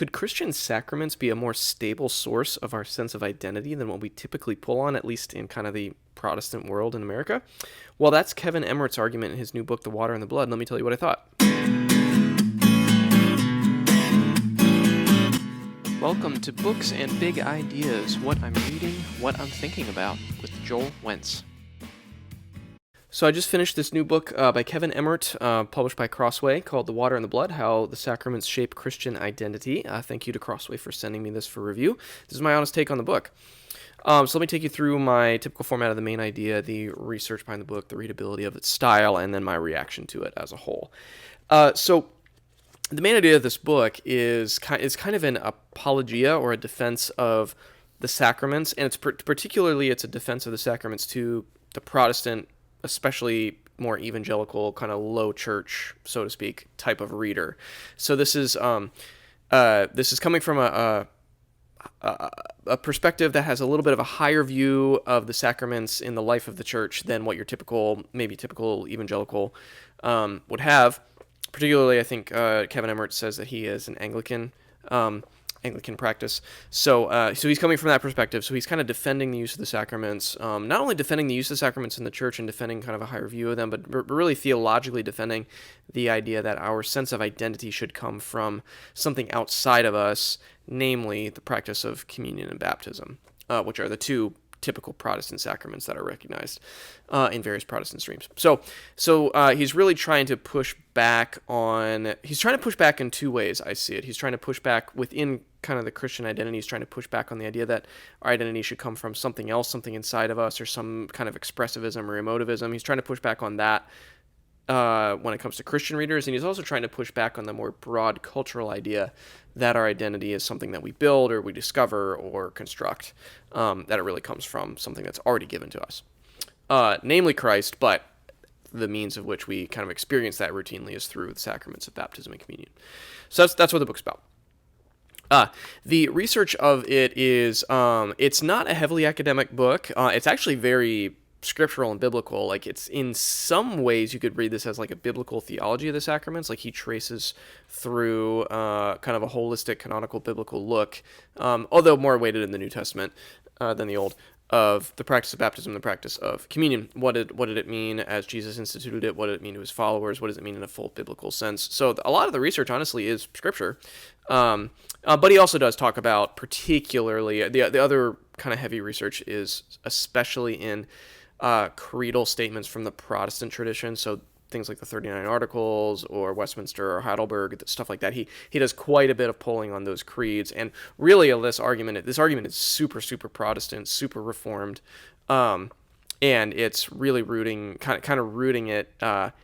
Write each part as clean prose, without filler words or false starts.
Could Christian sacraments be a more stable source of our sense of identity than what we typically pull on, at least in kind of the Protestant world in America? Well, that's Kevin Emmert's argument in his new book, The Water and the Blood. Let me tell you what I thought. Welcome to Books and Big Ideas, what I'm reading, what I'm thinking about, with Joel Wentz. So I just finished this new book by Kevin Emmert, published by Crossway, called The Water and the Blood, How the Sacraments Shape Christian Identity. Thank you to Crossway for sending me this for review. This is my honest take on the book. So let me take you through my typical format of the main idea, the research behind the book, the readability of its style, and then my reaction to it as a whole. So the main idea of this book is kind of an apologia or a defense of the sacraments, and it's particularly it's a defense of the sacraments to the Protestant, especially more evangelical, kind of low church, so to speak, type of reader. So this is coming from a perspective that has a little bit of a higher view of the sacraments in the life of the church than what your typical evangelical would have. Particularly, I think Kevin Emmert says that he is an Anglican practice. So he's coming from that perspective. So he's kind of defending the use of the sacraments, not only defending the use of the sacraments in the church and defending kind of a higher view of them, but really theologically defending the idea that our sense of identity should come from something outside of us, namely the practice of communion and baptism, which are the two typical Protestant sacraments that are recognized in various Protestant streams. So he's really trying to push back in two ways, I see it. He's trying to push back within kind of the Christian identity. He's trying to push back on the idea that our identity should come from something else, something inside of us, or some kind of expressivism or emotivism. He's trying to push back on that when it comes to Christian readers, and he's also trying to push back on the more broad cultural idea that our identity is something that we build or we discover or construct, that it really comes from something that's already given to us, namely Christ, but the means of which we kind of experience that routinely is through the sacraments of baptism and communion. So that's what the book's about. The research of it is, it's not a heavily academic book. It's actually very scriptural and biblical. Like, it's in some ways you could read this as like a biblical theology of the sacraments. Like, he traces through kind of a holistic canonical biblical look, although more weighted in the New Testament than the Old, of the practice of baptism, the practice of communion. What did it mean as Jesus instituted it? What did it mean to his followers? What does it mean in a full biblical sense? So a lot of the research, honestly, is scripture. But he also does talk about particularly, the other kind of heavy research is especially in creedal statements from the Protestant tradition. So things like the 39 Articles or Westminster or Heidelberg, stuff like that. He does quite a bit of pulling on those creeds, and really this argument is super, super Protestant, super Reformed, and it's really rooting it.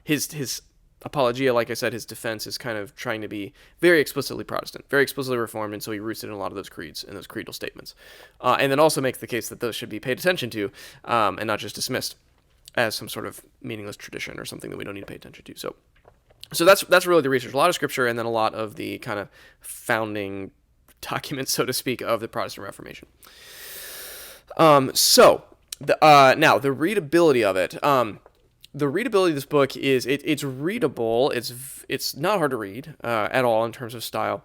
His apologia, like I said, his defense is kind of trying to be very explicitly Protestant, very explicitly Reformed, and so he roots it in a lot of those creeds and those creedal statements, and then also makes the case that those should be paid attention to, and not just dismissed as some sort of meaningless tradition or something that we don't need to pay attention to. So that's really the research. A lot of scripture, and then a lot of the kind of founding documents, so to speak, of the Protestant Reformation. Now the readability of it. The readability of this book is it's readable. It's not hard to read at all in terms of style.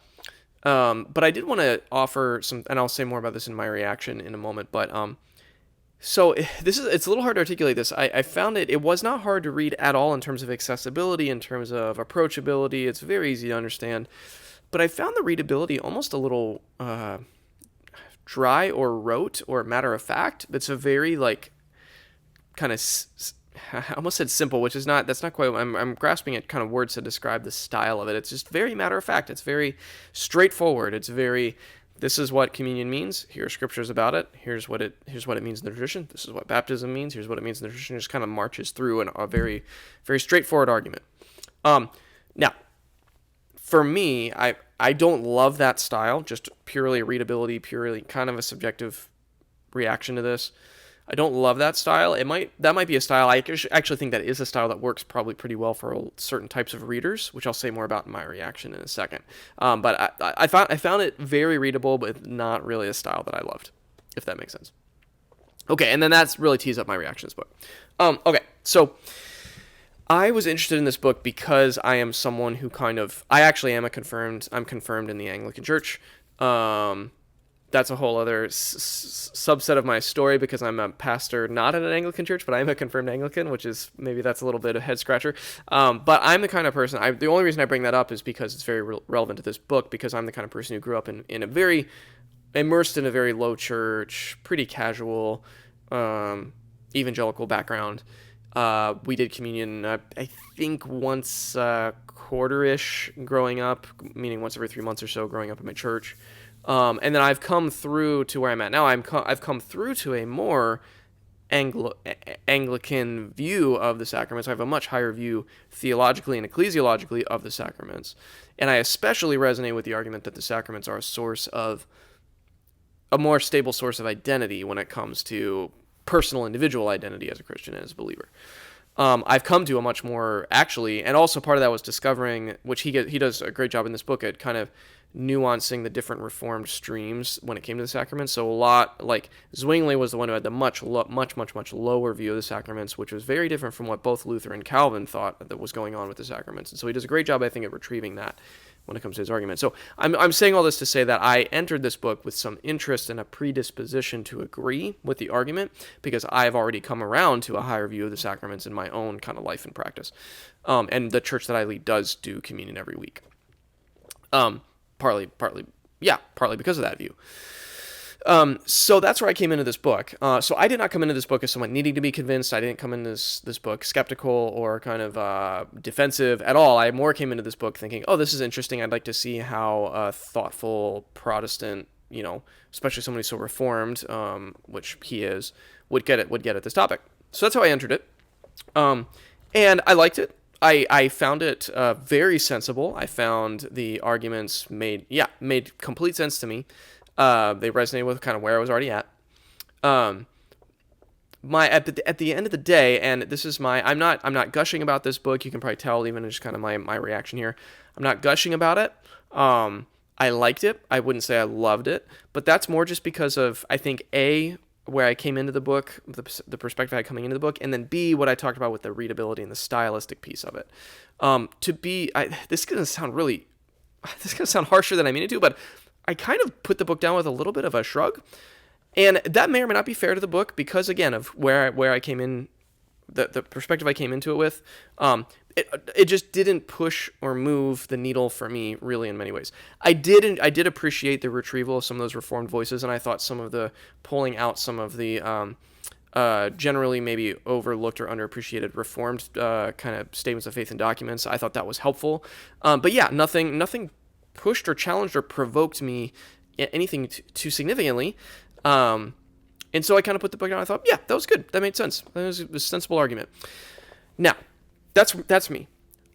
But I did want to offer some, and I'll say more about this in my reaction in a moment. But so it's a little hard to articulate this. I found it was not hard to read at all in terms of accessibility, in terms of approachability. It's very easy to understand. But I found the readability almost a little dry or rote or matter of fact. It's a very like kind of I almost said simple, which is not, that's not quite, I'm grasping at kind of words to describe the style of it. It's just very matter of fact. It's very straightforward. It's very, this is what communion means. Here are scriptures about it. Here's what it means in the tradition. This is what baptism means. Here's what it means in the tradition. It just kind of marches through a very, very straightforward argument. Now, for me, I don't love that style, just purely readability, purely kind of a subjective reaction to this. I don't love that style. That might be a style. I actually think that is a style that works probably pretty well for certain types of readers, which I'll say more about in my reaction in a second. But I found it very readable, but not really a style that I loved, if that makes sense. Okay, and then that's really tees up my reaction to this book. Okay, so I was interested in this book because I am someone who I actually am I'm confirmed in the Anglican Church. Um, that's a whole other subset of my story because I'm a pastor not in an Anglican church, but I am a confirmed Anglican, which is maybe that's a little bit of head scratcher. But I'm the kind of person, the only reason I bring that up is because it's very relevant to this book, because I'm the kind of person who grew up in a very, immersed in a very low church, pretty casual, evangelical background. We did communion, I think, once a quarter-ish growing up, meaning once every 3 months or so growing up in my church. And then I've come through to where I'm at now. I've come through to a more Anglican view of the sacraments. I have a much higher view theologically and ecclesiologically of the sacraments. And I especially resonate with the argument that the sacraments are a more stable source of identity when it comes to personal individual identity as a Christian and as a believer. I've come to a much more, actually, and also part of that was discovering, which he does a great job in this book at kind of nuancing the different Reformed streams when it came to the sacraments. So a lot, like Zwingli was the one who had the much lower view of the sacraments, which was very different from what both Luther and Calvin thought that was going on with the sacraments. And so he does a great job, I think, at retrieving that when it comes to his argument. So I'm saying all this to say that I entered this book with some interest and a predisposition to agree with the argument, because I've already come around to a higher view of the sacraments in my own kind of life and practice. And the church that I lead does do communion every week. Partly because of that view. So that's where I came into this book. So I did not come into this book as someone needing to be convinced. I didn't come into this book skeptical or kind of defensive at all. I more came into this book thinking, oh, this is interesting. I'd like to see how a thoughtful Protestant, especially someone who's so reformed, which he is, would get at this topic. So that's how I entered it. And I liked it. I found it very sensible. I found the arguments made complete sense to me. They resonated with kind of where I was already at. At the end of the day, and this is I'm not gushing about this book. You can probably tell even just kind of my reaction here. I'm not gushing about it. I liked it. I wouldn't say I loved it, but that's more just because of, I think, A, where I came into the book, the perspective I had coming into the book, and then B, what I talked about with the readability and the stylistic piece of it. This is going to sound harsher than I mean it to, but I kind of put the book down with a little bit of a shrug, and that may or may not be fair to the book because, again, of where I came in, the perspective I came into it with. It just didn't push or move the needle for me really in many ways. I did appreciate the retrieval of some of those Reformed voices, and I thought some of the pulling out some of the generally maybe overlooked or underappreciated Reformed kind of statements of faith and documents. I thought that was helpful. But yeah, nothing pushed or challenged or provoked me anything too significantly. And so I kind of put the book down. I thought, yeah, that was good. That made sense. That was a sensible argument. Now, that's me.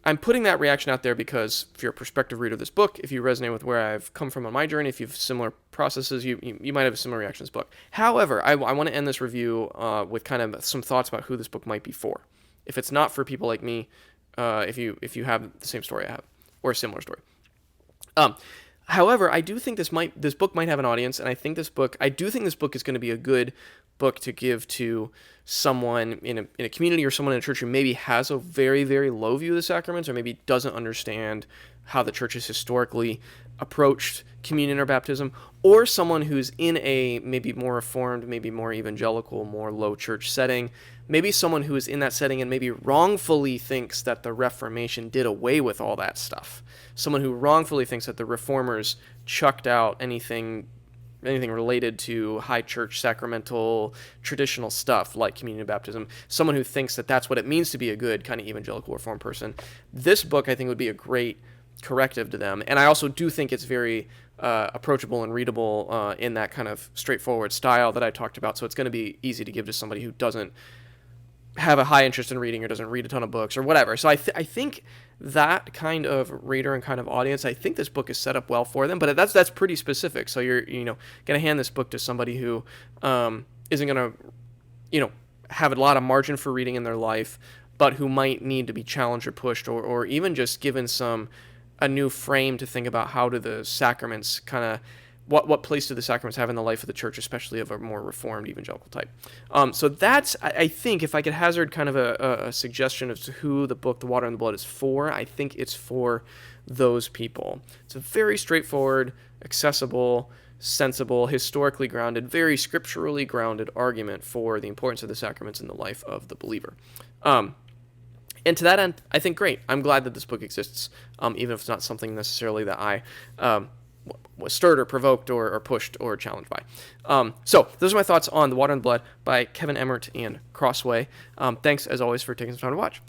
I'm putting that reaction out there because if you're a prospective reader of this book, if you resonate with where I've come from on my journey, if you have similar processes, you might have a similar reaction to this book. However, I want to end this review with kind of some thoughts about who this book might be for. If it's not for people like me, if you have the same story I have or a similar story. However, I do think this book might have an audience, and I do think this book is going to be a good book to give to someone in a community or someone in a church who maybe has a very, very low view of the sacraments, or maybe doesn't understand how the church has historically approached communion or baptism, or someone who's in a maybe more reformed, maybe more evangelical, more low church setting, maybe someone who is in that setting and maybe wrongfully thinks that the Reformation did away with all that stuff. Someone who wrongfully thinks that the Reformers chucked out anything related to high church sacramental traditional stuff like communion and baptism. Someone who thinks that that's what it means to be a good kind of evangelical Reformed person. This book, I think, would be a great corrective to them. And I also do think it's very approachable and readable in that kind of straightforward style that I talked about. So it's going to be easy to give to somebody who doesn't have a high interest in reading or doesn't read a ton of books or whatever. So I think that kind of reader and kind of audience, I think this book is set up well for them, but that's pretty specific. So you're going to hand this book to somebody who isn't going to have a lot of margin for reading in their life, but who might need to be challenged or pushed or even just given a new frame to think about how do the sacraments kind of what place do the sacraments have in the life of the church, especially of a more reformed evangelical type? So that's, I think, if I could hazard kind of a suggestion as to who the book The Water and the Blood is for, I think it's for those people. It's a very straightforward, accessible, sensible, historically grounded, very scripturally grounded argument for the importance of the sacraments in the life of the believer. And to that end, I think great. I'm glad that this book exists, even if it's not something necessarily that I was stirred or provoked or pushed or challenged by. So those are my thoughts on The Water and the Blood by Kevin Emmert and Crossway. Thanks, as always, for taking some time to watch.